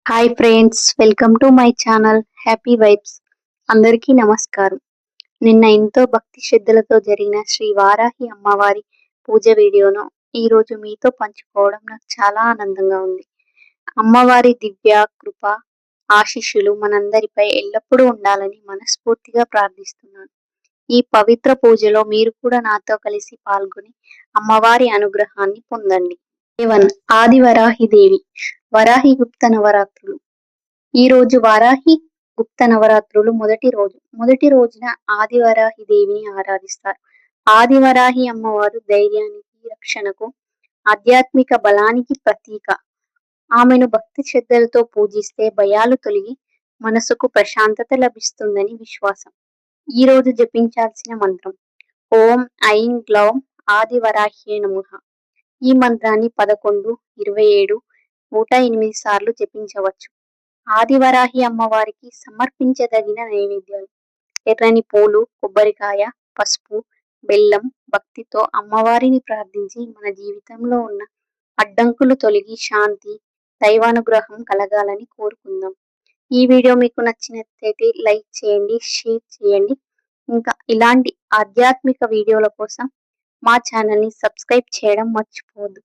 Hi friends, welcome to my channel happy vibes. అందరికీ నమస్కారం. నిన్న ఎంతో భక్తి శ్రద్ధలతో జరిగిన శ్రీ వారాహి అమ్మవారి పూజ వీడియోను ఈరోజు మీతో పంచుకోవడం నాకు చాలా ఆనందంగా ఉంది. అమ్మవారి దివ్య కృప ఆశీస్సులు మనందరిపై ఎల్లప్పుడూ ఉండాలని మనస్ఫూర్తిగా ప్రార్థిస్తున్నాను. ఈ పవిత్ర పూజలో మీరు కూడా నాతో కలిసి పాల్గొని అమ్మవారి అనుగ్రహాన్ని పొందండి. 7 ఆది వరాహి దేవి వరాహి గుప్త నవరాత్రులు. ఈ రోజు వారాహి గుప్త నవరాత్రులు మొదటి రోజున ఆది వరాహి దేవిని ఆరాధిస్తారు. ఆది వరాహి అమ్మవారు ధైర్యానికి, రక్షణకు, ఆధ్యాత్మిక బలానికి ప్రతీక. ఆమెను భక్తి శ్రద్ధలతో పూజిస్తే భయాలు తొలగి మనసుకు ప్రశాంతత లభిస్తుందని విశ్వాసం. ఈ రోజు జపించాల్సిన మంత్రం ఓం ఐం గ్లౌం ఆది వరాహ్యే నమః. ఈ మంత్రాన్ని 11, 27, 108 సార్లు జపించవచ్చు. ఆదివరాహి అమ్మవారికి సమర్పించదగిన నైవేద్యాలు: ఎర్రని పూలు, కొబ్బరికాయ, పసుపు, బెల్లం. భక్తితో అమ్మవారిని ప్రార్థించి మన జీవితంలో ఉన్న అడ్డంకులు తొలగి శాంతి, దైవానుగ్రహం కలగాలని కోరుకుందాం. ఈ వీడియో మీకు నచ్చినట్లయితే లైక్ చేయండి, షేర్ చేయండి. ఇంకా ఇలాంటి ఆధ్యాత్మిక వీడియోల కోసం మా ఛానల్ని సబ్స్క్రైబ్ చేయడం మర్చిపోవద్దు.